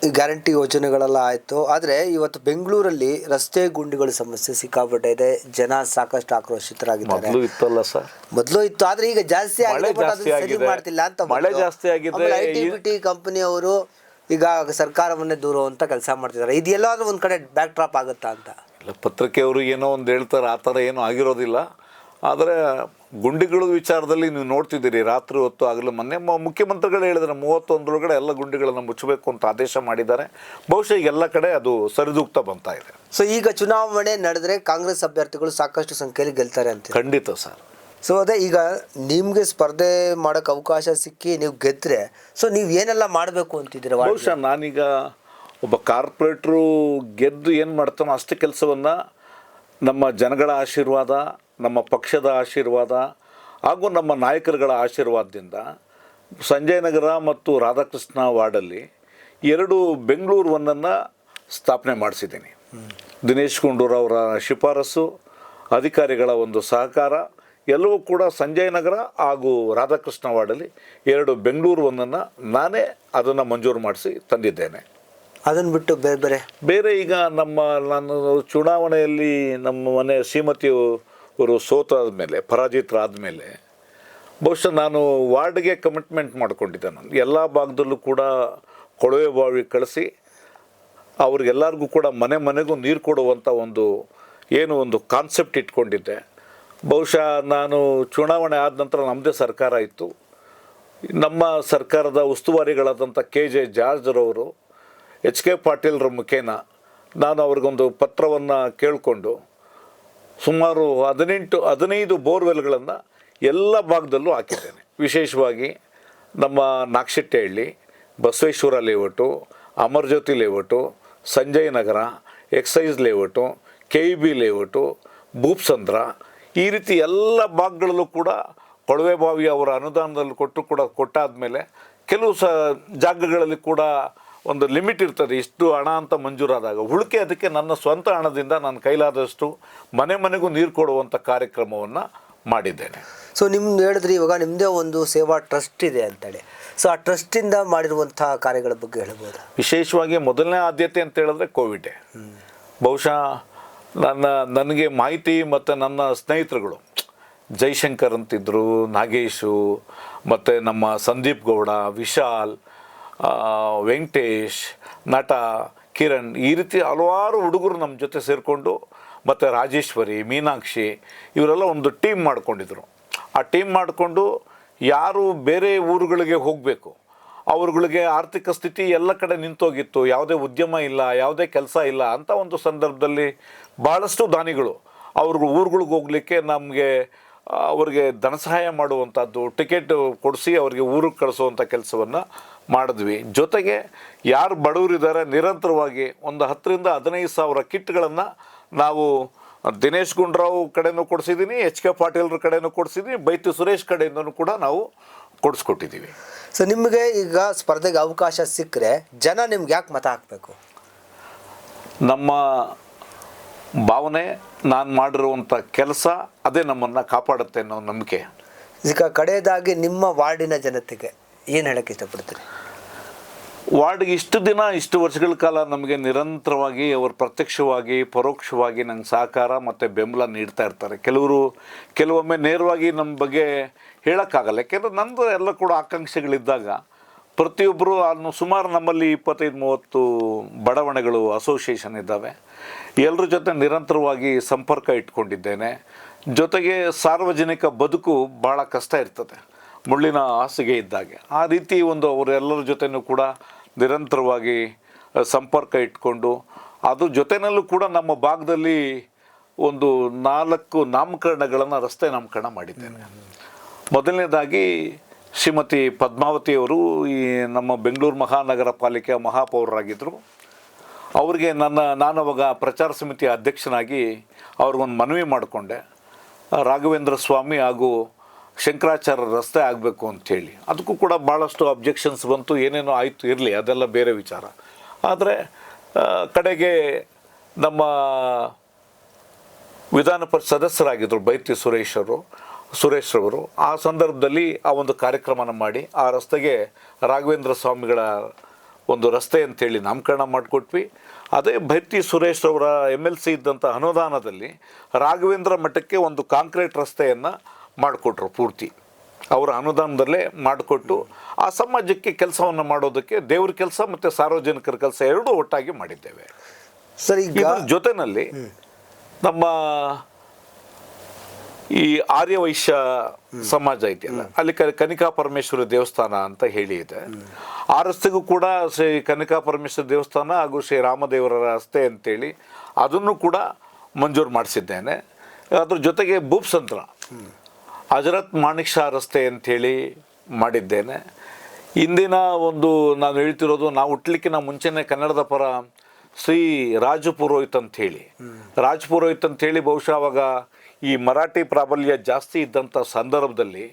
ಈ ಗ್ಯಾರಂಟಿ ಯೋಜನೆಗಳೆಲ್ಲ ಆಯಿತು, ಆದರೆ ಇವತ್ತು ಬೆಂಗಳೂರಲ್ಲಿ ರಸ್ತೆ ಗುಂಡಿಗಳ ಸಮಸ್ಯೆ ಸಿಕ್ಕಾಪಟ್ಟೆ ಇದೆ. ಜನ ಸಾಕಷ್ಟು ಆಕ್ರೋಶಿತರಾಗಿದ್ದಾರೆ. ಮೊದಲು ಇತ್ತಲ್ಲ ಸರ್? ಮೊದಲು ಇತ್ತು, ಆದರೆ ಈಗ ಜಾಸ್ತಿ ಮಾಡ್ತಿಲ್ಲ ಅಂತ. ಮಳೆ ಜಾಸ್ತಿ ಆಗಿದೆ. ಐಟಿ ಕಂಪನಿಯವರು ಈಗ ಸರ್ಕಾರವನ್ನೇ ದೂರುವಂತ ಕೆಲಸ ಮಾಡ್ತಿದ್ದಾರೆ. ಇದು ಎಲ್ಲಾದ್ರೂ ಒಂದು ಕಡೆ ಬ್ಯಾಕ್ ಡ್ರಾಪ್ ಆಗುತ್ತಾ ಅಂತ? ಇಲ್ಲ, ಪತ್ರಿಕೆಯವರು ಏನೋ ಒಂದು ಹೇಳ್ತಾರೆ, ಆ ಥರ ಏನೂ ಆಗಿರೋದಿಲ್ಲ. ಆದರೆ ಗುಂಡಿಗಳ ವಿಚಾರದಲ್ಲಿ ನೀವು ನೋಡ್ತಿದ್ದೀರಿ, ರಾತ್ರಿ ಹೊತ್ತು ಆಗಲು ಮೊನ್ನೆ ಮುಖ್ಯಮಂತ್ರಿಗಳು ಹೇಳಿದ್ರೆ 31 ಎಲ್ಲ ಗುಂಡಿಗಳನ್ನು ಮುಚ್ಚಬೇಕು ಅಂತ ಆದೇಶ ಮಾಡಿದ್ದಾರೆ. ಬಹುಶಃ ಈಗ ಎಲ್ಲ ಕಡೆ ಅದು ಸರಿದೂಗ್ತಾ ಬರ್ತಾ ಇದೆ. ಸೊ ಈಗ ಚುನಾವಣೆ ನಡೆದ್ರೆ ಕಾಂಗ್ರೆಸ್ ಅಭ್ಯರ್ಥಿಗಳು ಸಾಕಷ್ಟು ಸಂಖ್ಯೆಯಲ್ಲಿ ಗೆಲ್ತಾರೆ ಅಂತ? ಖಂಡಿತ ಸರ್. ಸೊ ಅದೇ ಈಗ ನಿಮಗೆ ಸ್ಪರ್ಧೆ ಮಾಡೋಕ್ಕೆ ಅವಕಾಶ ಸಿಕ್ಕಿ ನೀವು ಗೆದ್ದರೆ ಸೊ ನೀವು ಏನೆಲ್ಲ ಮಾಡಬೇಕು ಅಂತಿದ್ದೀರ? ಬಹುಶಃ ನಾನೀಗ ಒಬ್ಬ ಕಾರ್ಪೊರೇಟ್ರು ಗೆದ್ದು ಏನು ಮಾಡ್ತಾನೋ ಅಷ್ಟು ಕೆಲಸವನ್ನು ನಮ್ಮ ಜನಗಳ ಆಶೀರ್ವಾದ, ನಮ್ಮ ಪಕ್ಷದ ಆಶೀರ್ವಾದ ಹಾಗೂ ನಮ್ಮ ನಾಯಕರುಗಳ ಆಶೀರ್ವಾದದಿಂದ ಸಂಜಯ್ ನಗರ ಮತ್ತು ರಾಧಾಕೃಷ್ಣ ವಾರ್ಡಲ್ಲಿ 2 ಬೆಂಗಳೂರು ಒನ್ನನ್ನು ಸ್ಥಾಪನೆ ಮಾಡಿಸಿದ್ದೀನಿ. ದಿನೇಶ್ ಗುಂಡೂರಾವ್ ಅವರ ಶಿಫಾರಸು, ಅಧಿಕಾರಿಗಳ ಒಂದು ಸಹಕಾರ ಎಲ್ಲವೂ ಕೂಡ ಸಂಜಯ್ ನಗರ ಹಾಗೂ ರಾಧಾಕೃಷ್ಣ ವಾರ್ಡಲ್ಲಿ 2 ಬೆಂಗಳೂರು ಒನ್ನನ್ನು ನಾನೇ ಅದನ್ನು ಮಂಜೂರು ಮಾಡಿಸಿ ತಂದಿದ್ದೇನೆ. ಅದನ್ನು ಬಿಟ್ಟು ಬೇರೆ ಈಗ ನಾನು ಚುನಾವಣೆಯಲ್ಲಿ ನಮ್ಮ ಮನೆ ಶ್ರೀಮತಿಯವರು ಸೋತಾದ ಮೇಲೆ, ಪರಾಜಿತರಾದ ಮೇಲೆ ಬಹುಶಃ ನಾನು ವಾರ್ಡ್ಗೆ ಕಮಿಟ್ಮೆಂಟ್ ಮಾಡಿಕೊಂಡಿದ್ದೆ. ನಾನು ಎಲ್ಲ ಭಾಗದಲ್ಲೂ ಕೂಡ ಕೊಳವೆ ಬಾವಿ ಕಳಿಸಿ ಅವ್ರಿಗೆಲ್ಲರಿಗೂ ಕೂಡ ಮನೆ ಮನೆಗೂ ನೀರು ಕೊಡುವಂಥ ಒಂದು ಕಾನ್ಸೆಪ್ಟ್ ಇಟ್ಕೊಂಡಿದ್ದೆ. ಬಹುಶಃ ನಾನು ಚುನಾವಣೆ ಆದ ನಂತರ ನಮ್ಮದೇ ಸರ್ಕಾರ ಇತ್ತು. ನಮ್ಮ ಸರ್ಕಾರದ ಉಸ್ತುವಾರಿಗಳಾದಂಥ KJ ಜಾರ್ಜ್ರವರು HK ಪಾಟೀಲ್ರ ಮುಖೇನ ನಾನು ಅವ್ರಿಗೊಂದು ಪತ್ರವನ್ನು ಕೇಳಿಕೊಂಡು ಸುಮಾರು 15 ಬೋರ್ವೆಲ್ಗಳನ್ನು ಎಲ್ಲ ಭಾಗದಲ್ಲೂ ಹಾಕಿದ್ದೇನೆ. ವಿಶೇಷವಾಗಿ ನಮ್ಮ ನಾಗಶೆಟ್ಟಿಹಳ್ಳಿ, ಬಸವೇಶ್ವರ ಲೇಔಟು, ಅಮರಜ್ಯೋತಿ ಲೇಔಟು, ಸಂಜಯ್ ನಗರ, ಎಕ್ಸೈಸ್ ಲೇಔಟು, KEB ಲೇಔಟು, ಭೂಪ್ಸಂದ್ರ, ಈ ರೀತಿ ಎಲ್ಲ ಭಾಗಗಳಲ್ಲೂ ಕೂಡ ಕೊಳವೆ ಬಾವಿ ಅವರ ಅನುದಾನದಲ್ಲಿ ಕೊಟ್ಟಾದ ಮೇಲೆ ಕೆಲವು ಜಾಗಗಳಲ್ಲಿ ಕೂಡ ಒಂದು ಲಿಮಿಟ್ ಇರ್ತದೆ, ಇಷ್ಟು ಹಣ ಅಂತ ಮಂಜೂರಾದಾಗ ಉಳಿಕೆ ಅದಕ್ಕೆ ನನ್ನ ಸ್ವಂತ ಹಣದಿಂದ ನಾನು ಕೈಲಾದಷ್ಟು ಮನೆ ಮನೆಗೂ ನೀರು ಕೊಡುವಂಥ ಕಾರ್ಯಕ್ರಮವನ್ನು ಮಾಡಿದ್ದೇನೆ. ಸೊ ನಿಮ್ದು ಹೇಳಿದ್ರಿ ಇವಾಗ ನಿಮ್ಮದೇ ಒಂದು ಸೇವಾ ಟ್ರಸ್ಟ್ ಇದೆ ಅಂತೇಳಿ. ಸೊ ಆ ಟ್ರಸ್ಟಿಂದ ಮಾಡಿರುವಂಥ ಕಾರ್ಯಗಳ ಬಗ್ಗೆ ಹೇಳ್ಬೋದು? ವಿಶೇಷವಾಗಿ ಮೊದಲನೇ ಆದ್ಯತೆ ಅಂತ ಹೇಳಿದ್ರೆ ಕೋವಿಡ್. ಬಹುಶಃ ನನಗೆ ಮಾಹಿತಿ ಮತ್ತು ನನ್ನ ಸ್ನೇಹಿತರುಗಳು ಜೈಶಂಕರ್ ಅಂತಿದ್ದರು, ನಾಗೇಶು, ಮತ್ತು ನಮ್ಮ ಸಂದೀಪ್ ಗೌಡ, ವಿಶಾಲ್, ವೆಂಕಟೇಶ್, ನಟ ಕಿರಣ್, ಈ ರೀತಿ ಹಲವಾರು ಹುಡುಗರು ನಮ್ಮ ಜೊತೆ ಸೇರಿಕೊಂಡು, ಮತ್ತು ರಾಜೇಶ್ವರಿ, ಮೀನಾಕ್ಷಿ, ಇವರೆಲ್ಲ ಒಂದು ಟೀಮ್ ಮಾಡ್ಕೊಂಡಿದ್ರು. ಆ ಟೀಮ್ ಮಾಡಿಕೊಂಡು ಯಾರು ಬೇರೆ ಊರುಗಳಿಗೆ ಹೋಗಬೇಕು, ಅವ್ರುಗಳಿಗೆ ಆರ್ಥಿಕ ಸ್ಥಿತಿ ಎಲ್ಲ ಕಡೆ ನಿಂತೋಗಿತ್ತು, ಯಾವುದೇ ಉದ್ಯಮ ಇಲ್ಲ, ಯಾವುದೇ ಕೆಲಸ ಇಲ್ಲ ಅಂತ ಒಂದು ಸಂದರ್ಭದಲ್ಲಿ ಭಾಳಷ್ಟು ದಾನಿಗಳು ಊರುಗಳಿಗೆ ಹೋಗಲಿಕ್ಕೆ ಅವ್ರಿಗೆ ಧನ ಸಹಾಯ ಮಾಡುವಂಥದ್ದು, ಟಿಕೆಟ್ ಕೊಡಿಸಿ ಅವ್ರಿಗೆ ಊರಿಗೆ ಕಳಿಸುವಂಥ ಕೆಲಸವನ್ನು ಮಾಡಿದ್ವಿ. ಜೊತೆಗೆ ಯಾರು ಬಡವರಿದ್ದಾರೆ ನಿರಂತರವಾಗಿ ಒಂದು 10,000 ರಿಂದ 15,000 ಕಿಟ್ಗಳನ್ನು ನಾವು ದಿನೇಶ್ ಗುಂಡೂರಾವ್ ಕಡೆನೂ ಕೊಡಿಸಿದ್ದೀನಿ, ಎಚ್ ಕೆ ಪಾಟೀಲ್ರ ಕಡೆನೂ ಕೊಡಿಸಿದ್ದೀನಿ, ಬೈತಿ ಸುರೇಶ್ ಕಡೆಯಿಂದನೂ ಕೂಡ ನಾವು ಕೊಡಿಸ್ಕೊಟ್ಟಿದ್ದೀವಿ. ಸೊ ನಿಮಗೆ ಈಗ ಸ್ಪರ್ಧೆಗೆ ಅವಕಾಶ ಸಿಕ್ಕರೆ ಜನ ನಿಮ್ಗೆ ಯಾಕೆ ಮತ ಹಾಕಬೇಕು? ನಮ್ಮ ಭಾವನೆ, ನಾನು ಮಾಡಿರುವಂಥ ಕೆಲಸ ಅದೇ ನಮ್ಮನ್ನು ಕಾಪಾಡುತ್ತೆ ಅನ್ನೋ ನಂಬಿಕೆ. ಈಗ ಕಡೆಯದಾಗಿ ನಿಮ್ಮ ವಾರ್ಡಿನ ಜನತೆಗೆ ಏನು ಹೇಳಕ್ಕೆ ಇಷ್ಟಪಡ್ತೀರಿ? ವಾರ್ಡ್ಗೆ ಇಷ್ಟು ವರ್ಷಗಳ ಕಾಲ ನಮಗೆ ನಿರಂತರವಾಗಿ ಅವರು ಪ್ರತ್ಯಕ್ಷವಾಗಿ ಪರೋಕ್ಷವಾಗಿ ನಂಗೆ ಸಹಕಾರ ಮತ್ತು ಬೆಂಬಲ ನೀಡ್ತಾ ಇರ್ತಾರೆ. ಕೆಲವೊಮ್ಮೆ ನೇರವಾಗಿ ನಮ್ಮ ಬಗ್ಗೆ ಹೇಳೋಕ್ಕಾಗಲ್ಲ, ಯಾಕೆಂದರೆ ನಂದು ಎಲ್ಲ ಕೂಡ ಆಕಾಂಕ್ಷೆಗಳಿದ್ದಾಗ ಪ್ರತಿಯೊಬ್ಬರು ಸುಮಾರು ನಮ್ಮಲ್ಲಿ 25-30 ಬಡಾವಣೆಗಳು ಅಸೋಸಿಯೇಷನ್ ಇದ್ದಾವೆ. ಎಲ್ಲರ ಜೊತೆ ನಿರಂತರವಾಗಿ ಸಂಪರ್ಕ ಇಟ್ಕೊಂಡಿದ್ದೇನೆ. ಜೊತೆಗೆ ಸಾರ್ವಜನಿಕ ಬದುಕು ಭಾಳ ಕಷ್ಟ ಇರ್ತದೆ ಮುಳ್ಳಿನ ಹಾಸಿಗೆ ಇದ್ದಾಗೆ. ಆ ರೀತಿ ಅವರೆಲ್ಲರ ಜೊತೆನೂ ಕೂಡ ನಿರಂತರವಾಗಿ ಸಂಪರ್ಕ ಇಟ್ಕೊಂಡು ಅದ್ರ ಜೊತೆಯಲ್ಲೂ ಕೂಡ ನಮ್ಮ ಭಾಗದಲ್ಲಿ 4 ನಾಮಕರಣಗಳನ್ನು ರಸ್ತೆ ನಾಮಕರಣ ಮಾಡಿದ್ದೇನೆ. ಮೊದಲನೇದಾಗಿ ಶ್ರೀಮತಿ ಪದ್ಮಾವತಿಯವರು ಈ ನಮ್ಮ ಬೆಂಗಳೂರು ಮಹಾನಗರ ಪಾಲಿಕೆಯ ಮಹಾಪೌರರಾಗಿದ್ದರು. ಅವ್ರಿಗೆ ನಾನು ಅವಾಗ ಪ್ರಚಾರ ಸಮಿತಿಯ ಅಧ್ಯಕ್ಷನಾಗಿ ಅವ್ರಿಗೊಂದು ಮನವಿ ಮಾಡಿಕೊಂಡೆ, ರಾಘವೇಂದ್ರ ಸ್ವಾಮಿ ಹಾಗೂ ಶಂಕರಾಚಾರ್ಯ ರಸ್ತೆ ಆಗಬೇಕು ಅಂಥೇಳಿ. ಅದಕ್ಕೂ ಕೂಡ ಭಾಳಷ್ಟು ಅಬ್ಜೆಕ್ಷನ್ಸ್ ಬಂತು, ಏನೇನೋ ಆಯಿತು, ಇರಲಿ, ಅದೆಲ್ಲ ಬೇರೆ ವಿಚಾರ. ಆದರೆ ಕಡೆಗೆ ನಮ್ಮ ವಿಧಾನ ಪರಿಷತ್ ಸದಸ್ಯರಾಗಿದ್ದರು ಬೈತಿ ಸುರೇಶ್ ರವರು ಆ ಸಂದರ್ಭದಲ್ಲಿ ಆ ಒಂದು ಕಾರ್ಯಕ್ರಮನ ಮಾಡಿ ಆ ರಸ್ತೆಗೆ ರಾಘವೇಂದ್ರ ಸ್ವಾಮಿಗಳ ಒಂದು ರಸ್ತೆ ಅಂತೇಳಿ ನಾಮಕರಣ ಮಾಡಿಕೊಟ್ವಿ. ಅದೇ ಬೈತಿ ಸುರೇಶ್ ರವರ MLC ಇದ್ದಂಥ ಅನುದಾನದಲ್ಲಿ ರಾಘವೇಂದ್ರ ಮಠಕ್ಕೆ ಒಂದು ಕಾಂಕ್ರೀಟ್ ರಸ್ತೆಯನ್ನು ಮಾಡಿಕೊಟ್ರು. ಪೂರ್ತಿ ಅವರ ಅನುದಾನದಲ್ಲೇ ಮಾಡಿಕೊಟ್ಟು ಆ ಸಮಾಜಕ್ಕೆ ಕೆಲಸವನ್ನು ಮಾಡೋದಕ್ಕೆ ದೇವ್ರ ಕೆಲಸ ಮತ್ತು ಸಾರ್ವಜನಿಕರ ಕೆಲಸ ಎರಡೂ ಒಟ್ಟಾಗಿ ಮಾಡಿದ್ದೇವೆ. ಸರಿ, ಇದರ ಜೊತೆಯಲ್ಲಿ ನಮ್ಮ ಈ ಆರ್ಯವೈಶ್ಯ ಸಮಾಜ ಇದೆಯಲ್ಲ, ಅಲ್ಲಿ ಕನಿಕಾ ಪರಮೇಶ್ವರಿ ದೇವಸ್ಥಾನ ಅಂತ ಹೇಳಿ ಇದೆ. ಆ ರಸ್ತೆಗೂ ಕೂಡ ಶ್ರೀ ಕನಿಕಾ ಪರಮೇಶ್ವರಿ ದೇವಸ್ಥಾನ ಹಾಗೂ ಶ್ರೀ ರಾಮದೇವರ ರಸ್ತೆ ಅಂತೇಳಿ ಅದನ್ನು ಕೂಡ ಮಂಜೂರು ಮಾಡಿಸಿದ್ದೇನೆ. ಅದ್ರ ಜೊತೆಗೆ ಭೂಪ್ಸಂದ್ರ ಹಜರತ್ ಮಾಣಿಕ್ ಶಾ ರಸ್ತೆ ಅಂಥೇಳಿ ಮಾಡಿದ್ದೇನೆ. ಇಂದಿನ ನಾನು ಹೇಳ್ತಿರೋದು, ನಾವು ಹುಟ್ಟಲಿಕ್ಕಿಂತ ಮುಂಚೆನೇ ಕನ್ನಡದ ಪರ ಶ್ರೀ ರಾಜು ಪುರೋಹಿತ್ ಅಂಥೇಳಿ ಬಹುಶಃ ಅವಾಗ ಈ ಮರಾಠಿ ಪ್ರಾಬಲ್ಯ ಜಾಸ್ತಿ ಇದ್ದಂಥ ಸಂದರ್ಭದಲ್ಲಿ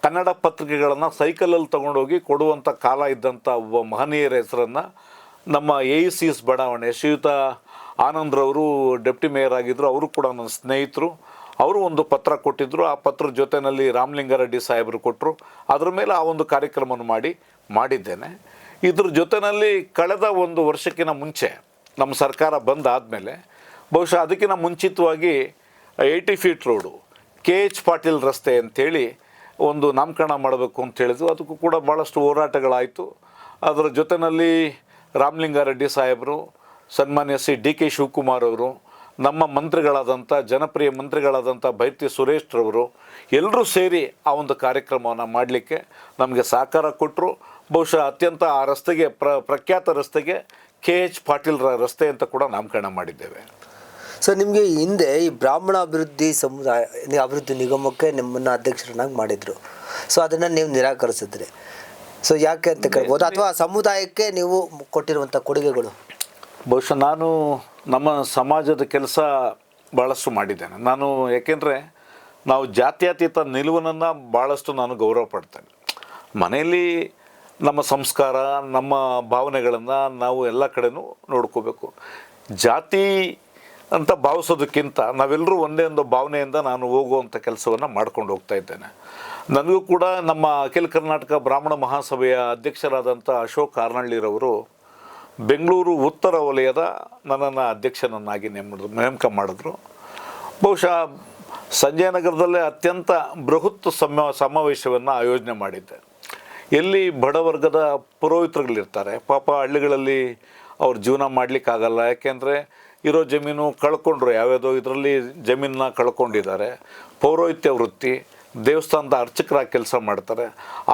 ಕನ್ನಡ ಪತ್ರಿಕೆಗಳನ್ನು ಸೈಕಲಲ್ಲಿ ತೊಗೊಂಡೋಗಿ ಕೊಡುವಂಥ ಕಾಲ ಇದ್ದಂಥ ಒಬ್ಬ ಮಹನೀಯರ ಹೆಸರನ್ನು ನಮ್ಮ AECS ಬಡಾವಣೆ ಶ್ರೀಯುತ ಆನಂದ್ರವರು ಡೆಪ್ಟಿ ಮೇಯರ್ ಆಗಿದ್ದರು. ಅವರು ಕೂಡ ನನ್ನ ಸ್ನೇಹಿತರು. ಅವರು ಒಂದು ಪತ್ರ ಕೊಟ್ಟಿದ್ದರು. ಆ ಪತ್ರದ ಜೊತೆಯಲ್ಲಿ ರಾಮಲಿಂಗಾರೆಡ್ಡಿ ಸಾಹೇಬರು ಕೊಟ್ಟರು. ಅದರ ಮೇಲೆ ಆ ಒಂದು ಕಾರ್ಯಕ್ರಮವನ್ನು ಮಾಡಿದ್ದೇನೆ. ಇದ್ರ ಜೊತೆಯಲ್ಲಿ ಕಳೆದ 1 ವರ್ಷಕ್ಕಿಂತ ಮುಂಚೆ ನಮ್ಮ ಸರ್ಕಾರ ಬಂದಾದಮೇಲೆ ಬಹುಶಃ ಅದಕ್ಕಿಂತ ಮುಂಚಿತವಾಗಿ 80 ಫೀಟ್ ರೋಡು KH ಪಾಟೀಲ್ ರಸ್ತೆ ಅಂಥೇಳಿ ಒಂದು ನಾಮಕರಣ ಮಾಡಬೇಕು ಅಂತ ಹೇಳಿದ್ರು. ಅದಕ್ಕೂ ಕೂಡ ಭಾಳಷ್ಟು ಹೋರಾಟಗಳಾಯಿತು. ಅದರ ಜೊತೆಯಲ್ಲಿ ರಾಮಲಿಂಗಾರೆಡ್ಡಿ ಸಾಹೇಬರು, ಸನ್ಮಾನ್ಯ ಶ್ರೀ DK ಶಿವಕುಮಾರ್ ಅವರು, ನಮ್ಮ ಮಂತ್ರಿಗಳಾದಂಥ ಜನಪ್ರಿಯ ಮಂತ್ರಿಗಳಾದಂಥ ಬೈತಿ ಸುರೇಶ್ ರವರು ಎಲ್ಲರೂ ಸೇರಿ ಆ ಒಂದು ಕಾರ್ಯಕ್ರಮವನ್ನು ಮಾಡಲಿಕ್ಕೆ ನಮಗೆ ಸಹಕಾರ ಕೊಟ್ಟರು. ಬಹುಶಃ ಅತ್ಯಂತ ಆ ರಸ್ತೆಗೆ ಪ್ರಖ್ಯಾತ ರಸ್ತೆಗೆ KH ಪಾಟೀಲ್ ರಸ್ತೆ ಅಂತ ಕೂಡ ನಾಮಕರಣ ಮಾಡಿದ್ದೇವೆ. ಸೊ ನಿಮಗೆ ಹಿಂದೆ ಈ ಬ್ರಾಹ್ಮಣ ಅಭಿವೃದ್ಧಿ ನಿಗಮಕ್ಕೆ ನಿಮ್ಮನ್ನು ಅಧ್ಯಕ್ಷರನ್ನಾಗಿ ಮಾಡಿದರು. ಸೊ ಅದನ್ನು ನೀವು ನಿರಾಕರಿಸಿದ್ರಿ. ಸೊ ಯಾಕೆ ಅಂತ ಕೇಳ್ಬೋದು, ಅಥವಾ ಸಮುದಾಯಕ್ಕೆ ನೀವು ಕೊಟ್ಟಿರುವಂಥ ಕೊಡುಗೆಗಳು? ಬಹುಶಃ ನಾನು ನಮ್ಮ ಸಮಾಜದ ಕೆಲಸ ಭಾಳಷ್ಟು ಮಾಡಿದ್ದೇನೆ. ಯಾಕೆಂದರೆ ನಾವು ಜಾತ್ಯತೀತ ನಿಲುವನ್ನು ಭಾಳಷ್ಟು ನಾನು ಗೌರವ ಪಡ್ತೇನೆ. ಮನೆಯಲ್ಲಿ ನಮ್ಮ ಸಂಸ್ಕಾರ, ನಮ್ಮ ಭಾವನೆಗಳನ್ನು ನಾವು ಎಲ್ಲ ಕಡೆನೂ ನೋಡ್ಕೋಬೇಕು. ಜಾತಿ ಅಂತ ಭಾವಿಸೋದಕ್ಕಿಂತ ನಾವೆಲ್ಲರೂ ಒಂದೇ ಒಂದು ಭಾವನೆಯಿಂದ ನಾನು ಹೋಗುವಂಥ ಕೆಲಸವನ್ನು ಮಾಡ್ಕೊಂಡು ಹೋಗ್ತಾ ಇದ್ದೇನೆ. ನನಗೂ ಕೂಡ ನಮ್ಮ ಅಖಿಲ ಕರ್ನಾಟಕ ಬ್ರಾಹ್ಮಣ ಮಹಾಸಭೆಯ ಅಧ್ಯಕ್ಷರಾದಂಥ ಅಶೋಕ್ ಹಾರ್ನಳ್ಳಿರವರು ಬೆಂಗಳೂರು ಉತ್ತರ ವಲಯದ ನನ್ನನ್ನು ಅಧ್ಯಕ್ಷನನ್ನಾಗಿ ನೇಮಕ ಮಾಡಿದ್ರು. ಬಹುಶಃ ಸಂಜಯನಗರದಲ್ಲೇ ಅತ್ಯಂತ ಬೃಹತ್ ಸಮಾವೇಶವನ್ನು ಆಯೋಜನೆ ಮಾಡಿದ್ದೆ. ಎಲ್ಲಿ ಬಡವರ್ಗದ ಪುರೋಹಿತರುಗಳಿರ್ತಾರೆ, ಪಾಪ ಹಳ್ಳಿಗಳಲ್ಲಿ ಅವ್ರ ಜೀವನ ಮಾಡಲಿಕ್ಕಾಗಲ್ಲ. ಯಾಕೆಂದರೆ ಇರೋ ಜಮೀನು ಕಳ್ಕೊಂಡ್ರು, ಯಾವ್ಯಾವುದೋ ಇದರಲ್ಲಿ ಜಮೀನನ್ನ ಕಳ್ಕೊಂಡಿದ್ದಾರೆ. ಪೌರೋಹಿತ್ಯ ವೃತ್ತಿ, ದೇವಸ್ಥಾನದ ಅರ್ಚಕರಾಗಿ ಕೆಲಸ ಮಾಡ್ತಾರೆ.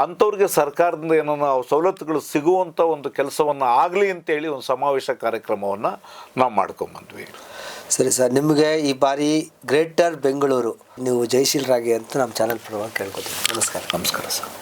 ಅಂಥವ್ರಿಗೆ ಸರ್ಕಾರದಿಂದ ಏನೋ ಸವಲತ್ತುಗಳು ಸಿಗುವಂಥ ಒಂದು ಕೆಲಸವನ್ನು ಆಗಲಿ ಅಂತೇಳಿ ಒಂದು ಸಮಾವೇಶ ಕಾರ್ಯಕ್ರಮವನ್ನು ನಾವು ಮಾಡ್ಕೊಂಬಂದ್ವಿ. ಸರಿ ಸರ್, ನಿಮಗೆ ಈ ಬಾರಿ ಗ್ರೇಟರ್ ಬೆಂಗಳೂರು ನೀವು ಜಯಶೀಲರಾಗಿ ಅಂತ ನಮ್ಮ ಚಾನಲ್ ಪರವಾಗಿ ಕೇಳ್ಕೊತೀವಿ. ನಮಸ್ಕಾರ. ನಮಸ್ಕಾರ ಸರ್.